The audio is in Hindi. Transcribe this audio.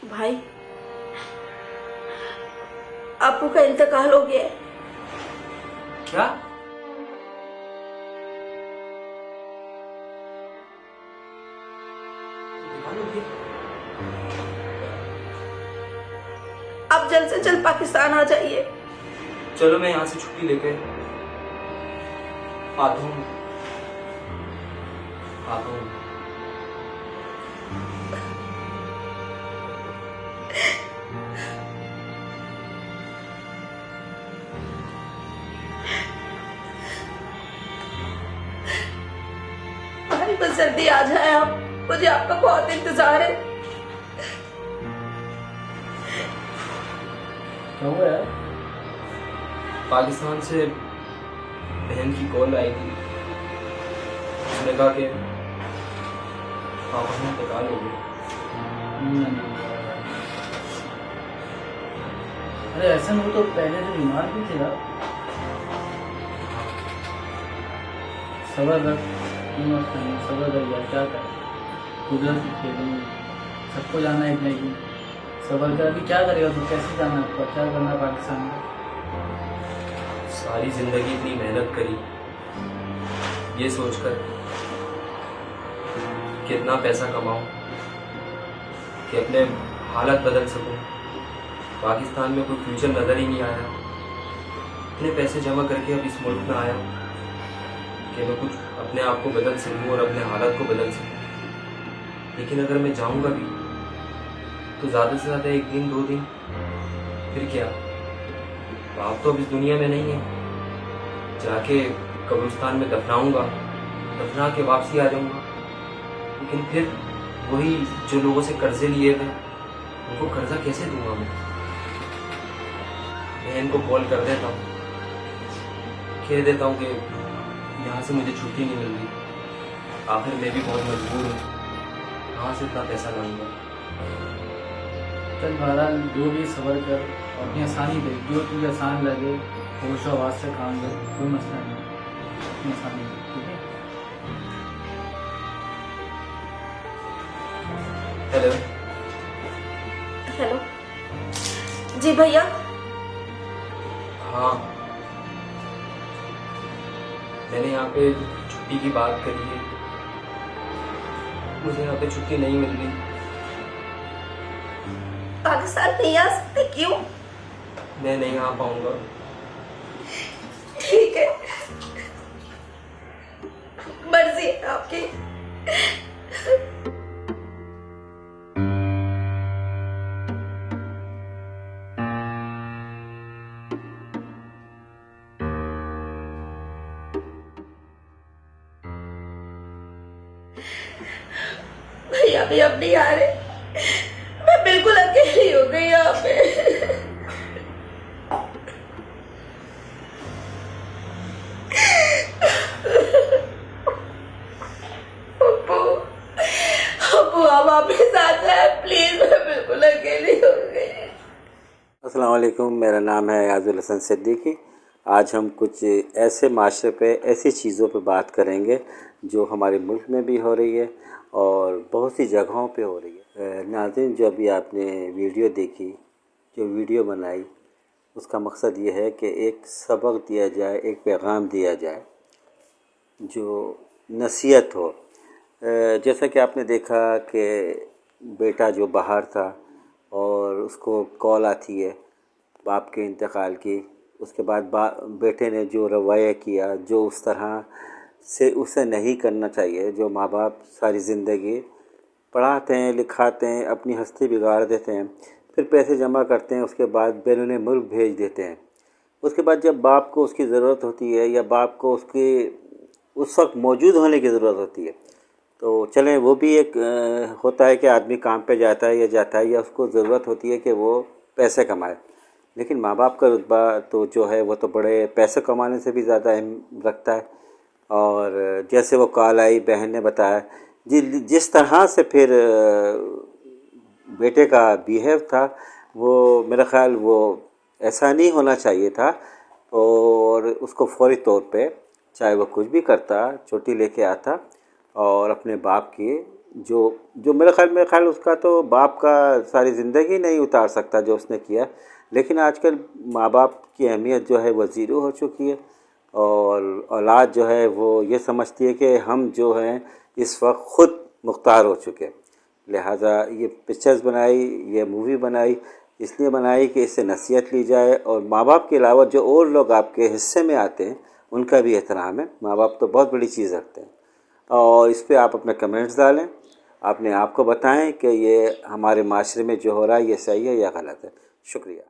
भाई, आपू का इंतकाल हो गया है। क्या? आप जल्द से जल्द पाकिस्तान आ जाइए। चलो मैं यहाँ से छुट्टी लेके आता हूँ। भाई बस जल्दी आ जाए आप, मुझे आपका बहुत इंतजार है। क्या हुआ यार? पाकिस्तान से बहन की कॉल आई थी। उसने कहा कि पापा का इंतकाल हो गया। अरे ऐसा नहीं, तो पहले से बीमार भी थे यार। सबर रख, सबर रख यार, क्या करें, कुदरत की खेल में सबको जाना है, एक ना एक दिन। सबर कर, अभी क्या करेगा तो, कैसे जाना है आपको, क्या करना है पाकिस्तान में? सारी जिंदगी इतनी मेहनत करी, ये सोचकर कितना पैसा कमाऊं कि अपने हालत बदल सकूं। पाकिस्तान में कोई फ्यूचर नज़र ही नहीं आया। इतने पैसे जमा करके अब इस मुल्क में आया कि मैं कुछ अपने आप को बदल सकूं और अपने हालत को बदल सकूं। लेकिन अगर मैं जाऊंगा भी तो ज़्यादा से ज़्यादा 1 दिन 2 दिन, फिर क्या? बाप तो अब इस दुनिया में नहीं है। जाके कब्रिस्तान में दफनाऊंगा, दफना के वापसी आ जाऊंगा। लेकिन फिर वही जो लोगों से कर्जे लिए थे, उनको कर्जा कैसे दूंगा मैं? बहन को कॉल कर देता हूँ, कह देता हूँ कि यहाँ से मुझे छुट्टी नहीं मिल रही। आखिर मैं भी बहुत मजबूर हूँ, कहाँ से इतना पैसा लाऊंगा? चल बहरहाल, जो भी सबर कर, अपनी आसानी दे, जो तुझे आसान लगे होश आवाज से काम कर, कोई मसला नहीं, अपनी आसानी दे, ठीक है? हेलो। हेलो जी भैया। हाँ, मैंने यहाँ पे छुट्टी की बात करी है। मुझे यहाँ पे छुट्टी नहीं मिल रही। पाकिस्तान नहीं आ सकते? क्यों? मैं नहीं आ पाऊंगा। ठीक है, मर्जी है आपकी। भैया भी अब नहीं आ रहे, मैं बिल्कुल अकेली हो गई यहाँ पे। अब्बू, अब्बू आप वापस आ जाए प्लीज, मैं बिल्कुल अकेली हो गई। अस्सलाम वालेकुम, मेरा नाम है याजुल हसन सिद्दीकी। आज हम कुछ ऐसे माशरे पे, ऐसी चीज़ों पे बात करेंगे जो हमारे मुल्क में भी हो रही है और बहुत सी जगहों पे हो रही है। नाज़रीन, जो अभी आपने वीडियो देखी, जो वीडियो बनाई, उसका मकसद ये है कि एक सबक दिया जाए, एक पैगाम दिया जाए जो नसीहत हो। जैसा कि आपने देखा कि बेटा जो बाहर था और उसको कॉल आती है बाप के इंतकाल की, उसके बाद बेटे ने जो रवैया किया, जो उस तरह से उसे नहीं करना चाहिए, जो माँ बाप सारी ज़िंदगी पढ़ाते हैं, लिखाते हैं, अपनी हस्ती बिगाड़ देते हैं, फिर पैसे जमा करते हैं, उसके बाद बैरून मुल्क भेज देते हैं। उसके बाद जब बाप को उसकी ज़रूरत होती है या बाप को उसकी उस वक्त मौजूद होने की ज़रूरत होती है, तो चलें, वो भी एक होता है कि आदमी काम पे जाता है या उसको ज़रूरत होती है कि वो पैसे कमाए। लेकिन माँ बाप का रुतबा तो जो है वो तो बड़े पैसे कमाने से भी ज़्यादा अहम रखता है। और जैसे वो कॉल आई, बहन ने बताया, जिस तरह से फिर बेटे का बिहेव था, वो मेरा ख़्याल वो ऐसा नहीं होना चाहिए था। और उसको फ़ौरी तौर पे, चाहे वो कुछ भी करता, छुट्टी लेके आता और अपने बाप की जो मेरे ख्याल उसका तो बाप का सारी ज़िंदगी नहीं उतार सकता जो उसने किया। लेकिन आजकल माँ बाप की अहमियत जो है वो ज़ीरो हो चुकी है और औलाद जो है वो ये समझती है कि हम जो हैं इस वक्त ख़ुद मुख्तार हो चुके हैं। लिहाजा ये पिक्चर्स बनाई, ये मूवी बनाई, इसलिए बनाई कि इससे नसीहत ली जाए और माँ बाप के अलावा जो और लोग आपके हिस्से में आते हैं उनका भी एहतराम है। माँ बाप तो बहुत बड़ी चीज़ रखते हैं। और इस पे आप अपने कमेंट्स डालें, अपने आप को बताएं कि ये हमारे माशरे में जो हो रहा है ये सही है या गलत है। शुक्रिया।